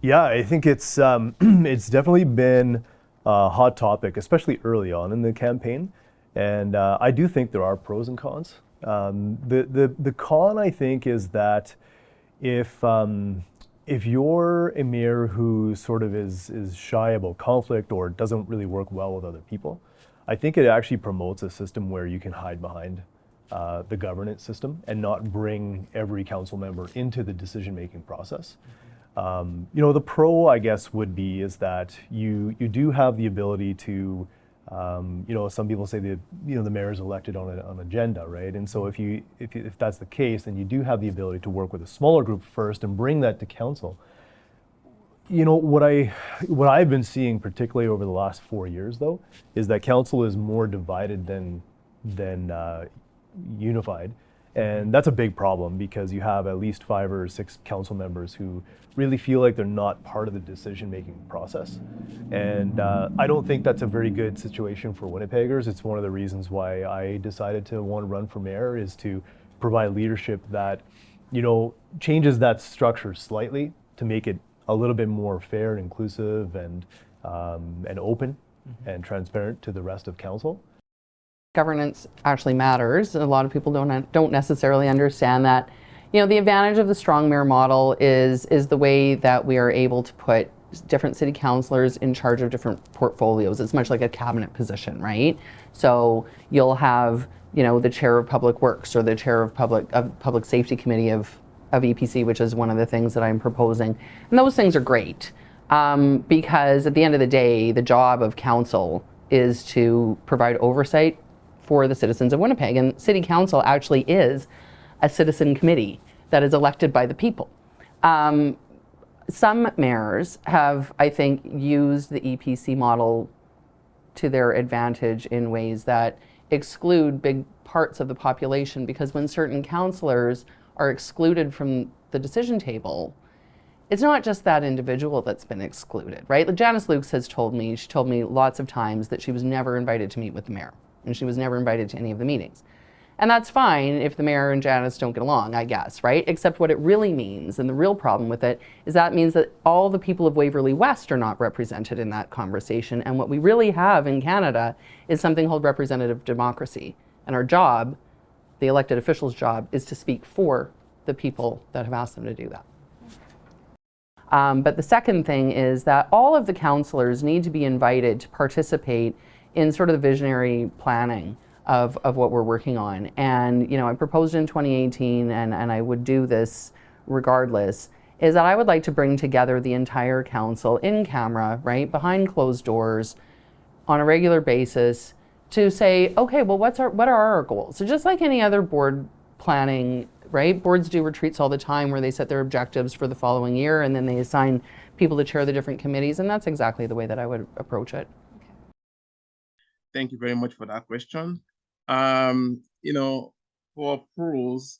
Yeah, I think it's it's definitely been a hot topic, especially early on in the campaign, and I do think there are pros and cons. The con I think is that if if you're a mayor who sort of is shy about conflict or doesn't really work well with other people, I think it actually promotes a system where you can hide behind the governance system and not bring every council member into the decision-making process. The pro, I guess, would be is that you do have the ability to, some people say that the mayor is elected on an agenda, right? And so if that's the case, then you do have the ability to work with a smaller group first and bring that to council. What I've been seeing, particularly over the last 4 years, though, is that council is more divided than unified. And that's a big problem because you have at least 5 or 6 council members who really feel like they're not part of the decision-making process. And I don't think that's a very good situation for Winnipeggers. It's one of the reasons why I decided to want to run for mayor, is to provide leadership that, changes that structure slightly to make it a little bit more fair and inclusive and open and transparent to the rest of council. Governance actually matters. A lot of people don't necessarily understand that. The advantage of the strong mayor model is the way that we are able to put different city councilors in charge of different portfolios. It's much like a cabinet position, right? So you'll have, the chair of public works or the chair of public safety committee of EPC, which is one of the things that I'm proposing. And those things are great because at the end of the day, the job of council is to provide oversight for the citizens of Winnipeg. And City Council actually is a citizen committee that is elected by the people. Some mayors have, I think, used the EPC model to their advantage in ways that exclude big parts of the population, because when certain councillors are excluded from the decision table, it's not just that individual that's been excluded, right? Like Janice Lukes has told me lots of times that she was never invited to meet with the mayor, and she was never invited to any of the meetings. And that's fine if the mayor and Janice don't get along, I guess, right? Except what it really means, and the real problem with it, is that means that all the people of Waverly West are not represented in that conversation. And what we really have in Canada is something called representative democracy. And our job, the elected officials' job, is to speak for the people that have asked them to do that. But the second thing is that all of the councillors need to be invited to participate in sort of the visionary planning of what we're working on. And, I proposed in 2018, and I would do this regardless, is that I would like to bring together the entire council in camera, right, behind closed doors, on a regular basis, to say, okay, well, what are our goals? So just like any other board planning, right? Boards do retreats all the time where they set their objectives for the following year, and then they assign people to chair the different committees, and that's exactly the way that I would approach it. Thank you very much for that question. For pros,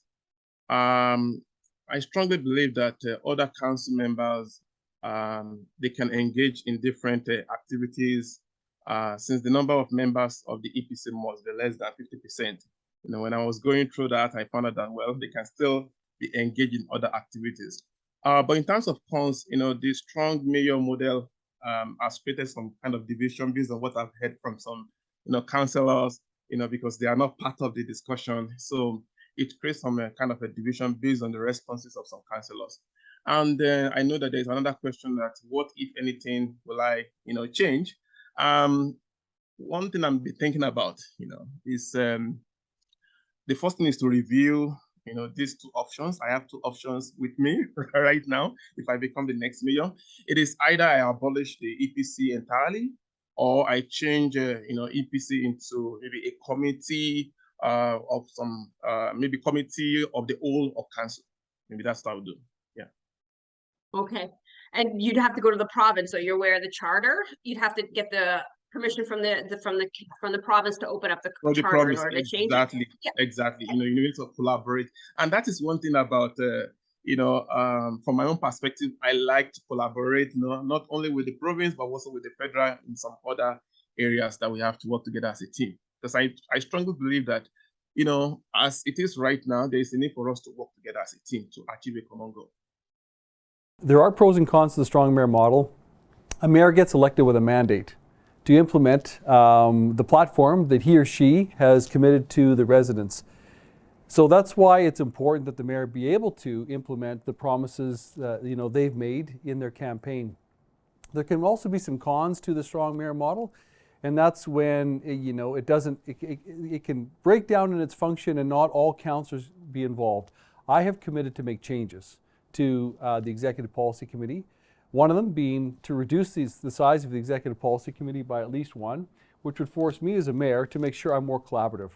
I strongly believe that other council members, they can engage in different activities since the number of members of the EPC must be less than 50%. When I was going through that, I found out that, well, they can still be engaged in other activities. But in terms of cons, the strong mayor model has created some kind of division based on what I've heard from some councillors, because they are not part of the discussion. So it creates some kind of a division based on the responses of some councillors. And I know that there's another question that what, if anything, will I, change? One thing I'm thinking about, is the first thing is to review, these two options. I have two options with me right now. If I become the next mayor, it is either I abolish the EPC entirely, or I change, EPC into maybe a committee of some, maybe committee of the whole of council. Maybe that's what I would do. Yeah. Okay, and you'd have to go to the province. So you're aware of the charter. You'd have to get the permission from the province to open up the charter in order to change it. Exactly. Yeah. Exactly. You need to collaborate, and that is one thing about. From my own perspective, I like to collaborate, not only with the province, but also with the federal in some other areas that we have to work together as a team. Because I strongly believe that, as it is right now, there is a need for us to work together as a team to achieve a common goal. There are pros and cons to the strong mayor model. A mayor gets elected with a mandate to implement the platform that he or she has committed to the residents. So that's why it's important that the mayor be able to implement the promises that they've made in their campaign. There can also be some cons to the strong mayor model, and that's when it can break down in its function and not all councillors be involved. I have committed to make changes to the Executive Policy Committee. One of them being to reduce the size of the Executive Policy Committee by at least one, which would force me as a mayor to make sure I'm more collaborative.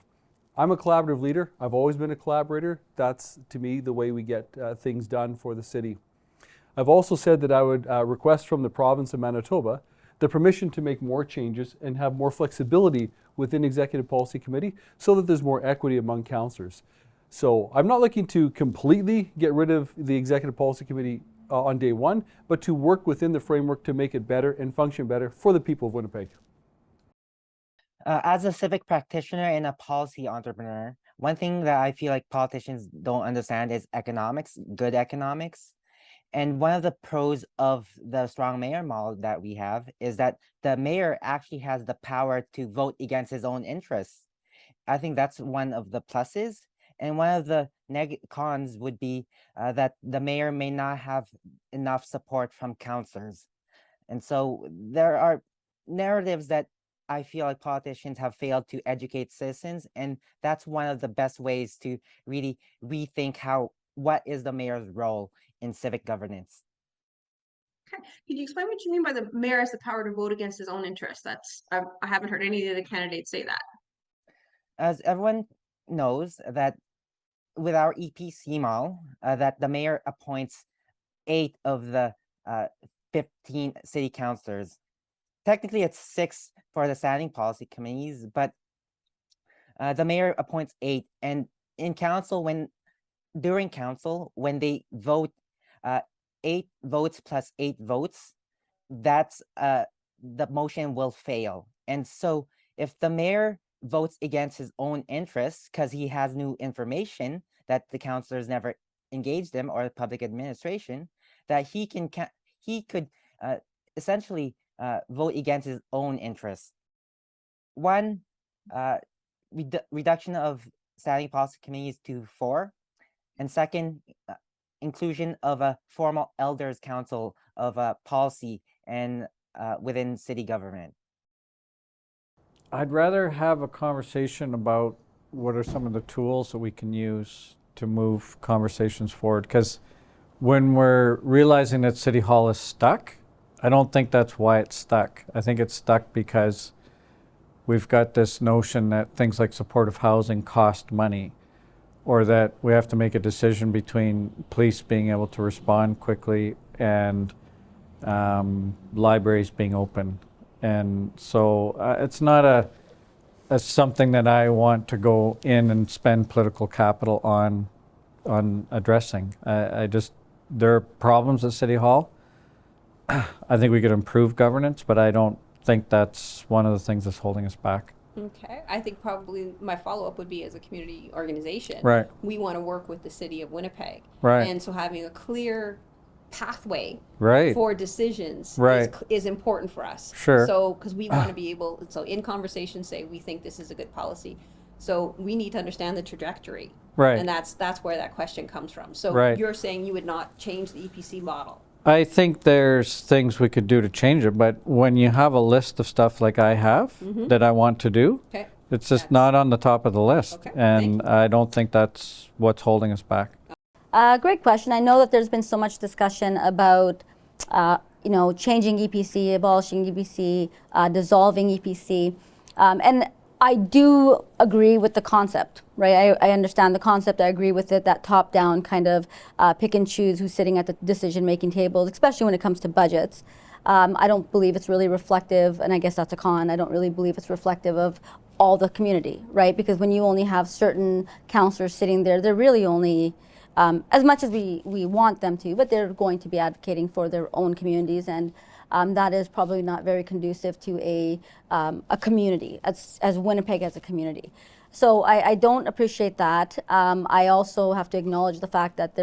I'm a collaborative leader. I've always been a collaborator. That's, to me, the way we get things done for the city. I've also said that I would request from the province of Manitoba the permission to make more changes and have more flexibility within Executive Policy Committee so that there's more equity among councillors. So I'm not looking to completely get rid of the Executive Policy Committee on day one, but to work within the framework to make it better and function better for the people of Winnipeg. As a civic practitioner and a policy entrepreneur, one thing that I feel like politicians don't understand is economics, good economics. And one of the pros of the strong mayor model that we have is that the mayor actually has the power to vote against his own interests. I think that's one of the pluses. And one of the cons would be that the mayor may not have enough support from councillors. And so there are narratives that I feel like politicians have failed to educate citizens. And that's one of the best ways to really rethink what is the mayor's role in civic governance. Okay, could you explain what you mean by the mayor has the power to vote against his own interests? I haven't heard any of the candidates say that. As everyone knows that with our EPC model, that the mayor appoints 8 of the 15 city councillors. Technically, it's 6 for the standing policy committees, but the mayor appoints 8. And in council, during council, when they vote 8 votes plus 8 votes, that's the motion will fail. And so if the mayor votes against his own interests because he has new information that the councillors never engaged him or the public administration, that he could essentially vote against his own interests. One, reduction of standing policy committees to 4, and second, inclusion of a formal elders council of policy and within city government. I'd rather have a conversation about what are some of the tools that we can use to move conversations forward, because when we're realizing that City Hall is stuck, I don't think that's why it's stuck. I think it's stuck because we've got this notion that things like supportive housing cost money, or that we have to make a decision between police being able to respond quickly and libraries being open. And so it's not a something that I want to go in and spend political capital on addressing. There are problems at City Hall. I think we could improve governance, but I don't think that's one of the things that's holding us back. Okay, I think probably my follow-up would be, as a community organization, right, we want to work with the city of Winnipeg. Right. And so having a clear pathway right. for decisions right. is important for us. Sure. So, because we want to be able, so in conversation say, we think this is a good policy. So we need to understand the trajectory. Right. And that's where that question comes from. So right. You're saying you would not change the EPC model? I think there's things we could do to change it, but when you have a list of stuff like I have that I want to do, okay. It's just not on the top of the list. Okay. And I don't think that's what's holding us back. Great question. I know that there's been so much discussion about, changing EPC, abolishing EPC, dissolving EPC, and I do agree with the concept, right? I understand the concept. I agree with it, that top-down kind of pick and choose who's sitting at the decision-making tables, especially when it comes to budgets. I don't believe it's really reflective, and I guess that's a con. I don't really believe it's reflective of all the community, right? Because when you only have certain councillors sitting there, they're really only, as much as we want them to, but they're going to be advocating for their own communities, and that is probably not very conducive to a community, as Winnipeg as a community. So I don't appreciate that. I also have to acknowledge the fact that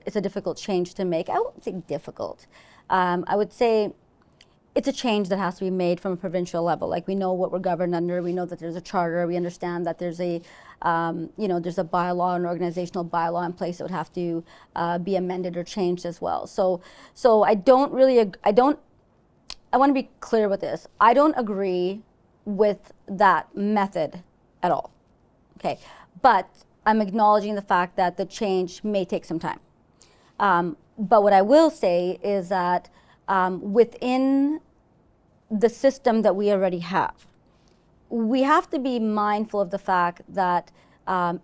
it's a difficult change to make. I wouldn't say difficult. I would say it's a change that has to be made from a provincial level. Like, we know what we're governed under. We know that there's a charter. We understand that there's a, there's a bylaw, an organizational bylaw in place that would have to be amended or changed as well. So I don't really, I want to be clear with this. I don't agree with that method at all. Okay, but I'm acknowledging the fact that the change may take some time. But what I will say is that within the system that we already have, we have to be mindful of the fact that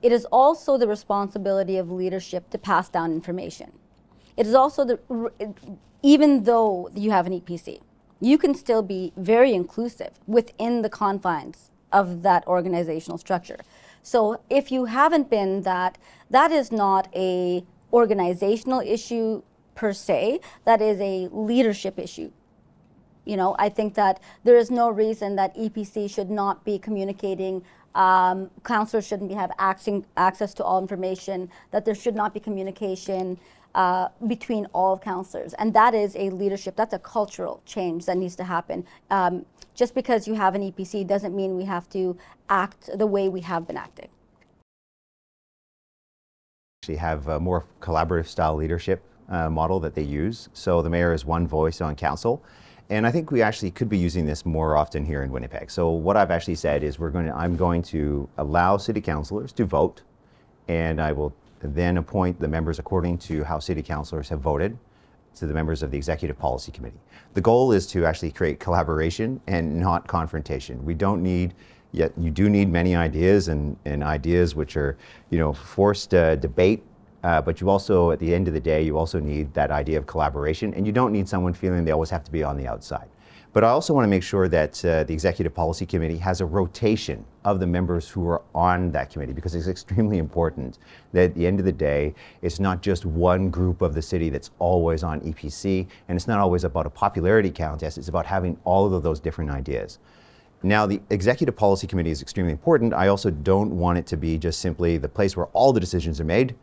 it is also the responsibility of leadership to pass down information. It is also even though you have an EPC, you can still be very inclusive within the confines of that organizational structure. So if you haven't been that is not a organizational issue per se, that is a leadership issue. I think that there is no reason that EPC should not be communicating, councillors shouldn't have access to all information, that there should not be communication between all councillors. And that is a leadership, that's a cultural change that needs to happen. Just because you have an EPC doesn't mean we have to act the way we have been acting. Actually have a more collaborative style leadership model that they use. So the mayor is one voice on council. And I think we actually could be using this more often here in Winnipeg. So what I've actually said is I'm going to allow city councillors to vote, and I will then appoint the members according to how city councillors have voted to the members of the Executive Policy Committee. The goal is to actually create collaboration and not confrontation. We don't need, yet you do need many ideas and ideas which are, forced debate. But you also, at the end of the day, you also need that idea of collaboration, and you don't need someone feeling they always have to be on the outside. But I also want to make sure that the Executive Policy Committee has a rotation of the members who are on that committee, because it's extremely important that at the end of the day, it's not just one group of the city that's always on EPC, and it's not always about a popularity contest, it's about having all of those different ideas. Now, the Executive Policy Committee is extremely important. I also don't want it to be just simply the place where all the decisions are made.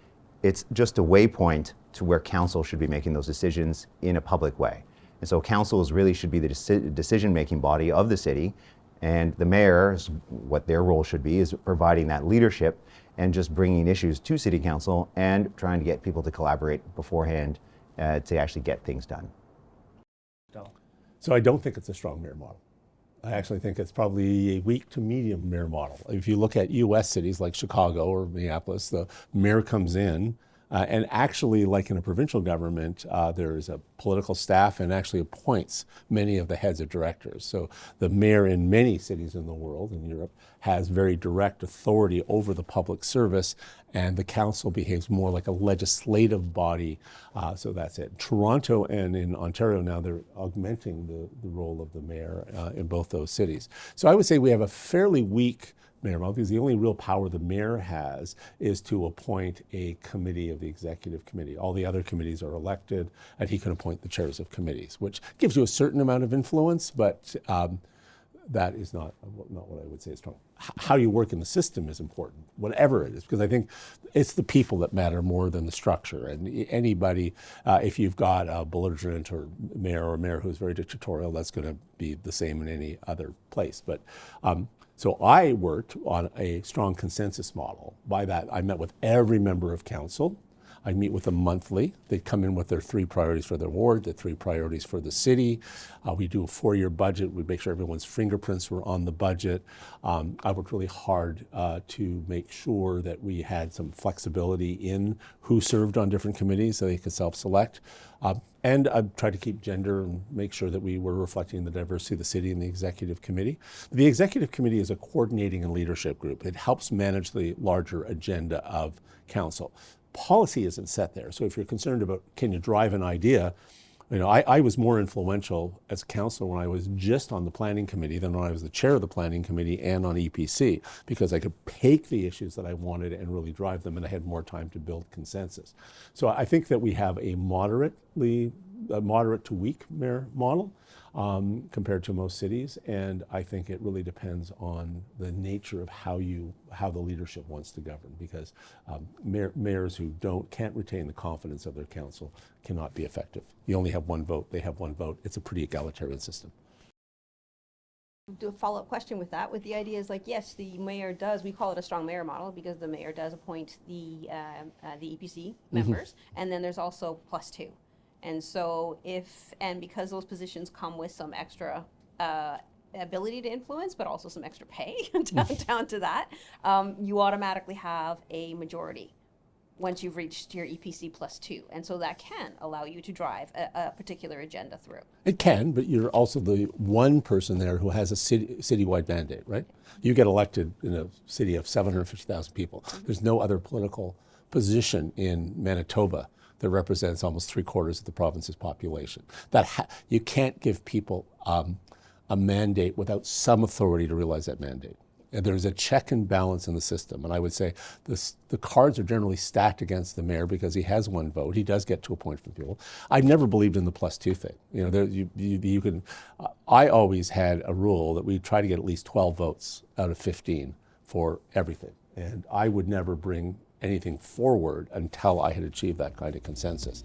It's just a waypoint to where council should be making those decisions in a public way. And so councils really should be the decision-making body of the city, and the mayor, what their role should be, is providing that leadership and just bringing issues to city council and trying to get people to collaborate beforehand to actually get things done. So I don't think it's a strong mayor model. I actually think it's probably a weak to medium mayor model. If you look at US cities like Chicago or Minneapolis, the mayor comes in and actually, like in a provincial government, there is a political staff and actually appoints many of the heads of directors. So the mayor in many cities in the world, in Europe, has very direct authority over the public service, and the council behaves more like a legislative body. So that's it. Toronto and in Ontario now, they're augmenting the role of the mayor in both those cities. So I would say we have a fairly weak mayor model, because the only real power the mayor has is to appoint a committee of the executive committee. All the other committees are elected, and he can appoint the chairs of committees, which gives you a certain amount of influence, but that is not what I would say is strong. How you work in the system is important, whatever it is, because I think it's the people that matter more than the structure. And anybody, if you've got a belligerent or a mayor who's very dictatorial, that's going to be the same in any other place. But so I worked on a strong consensus model. By that, I met with every member of council. I'd meet with them monthly. They'd come in with their 3 priorities for their ward, the 3 priorities for the city. We do a 4-year budget. We make sure everyone's fingerprints were on the budget. I worked really hard to make sure that we had some flexibility in who served on different committees so they could self-select. And I tried to keep gender and make sure that we were reflecting the diversity of the city in the executive committee. The executive committee is a coordinating and leadership group. It helps manage the larger agenda of council. Policy isn't set there. So if you're concerned about can you drive an idea, I was more influential as a councillor when I was just on the planning committee than when I was the chair of the planning committee and on EPC, because I could take the issues that I wanted and really drive them, and I had more time to build consensus. So I think that we have a moderately a moderate to weak mayor model compared to most cities, and I think it really depends on the nature of how the leadership wants to govern, because mayors who can't retain the confidence of their council cannot be effective. You only have one vote, they have one vote. It's a pretty egalitarian system. Do a follow-up question with that, with the idea is like, yes, the mayor does, we call it a strong mayor model because the mayor does appoint the EPC members, and then there's also +2. And so because those positions come with some extra ability to influence, but also some extra pay down to that, you automatically have a majority once you've reached your EPC +2. And so that can allow you to drive a particular agenda through. It can, but you're also the one person there who has a citywide mandate, right? You get elected in a city of 750,000 people. There's no other political position in Manitoba that represents almost 3/4 of the province's population. You can't give people a mandate without some authority to realize that mandate. And there's a check and balance in the system. And I would say the cards are generally stacked against the mayor because he has one vote. He does get to appoint from people. I've never believed in the +2 thing. You know, you can. I always had a rule that we try to get at least 12 votes out of 15 for everything. And I would never bring anything forward until I had achieved that kind of consensus.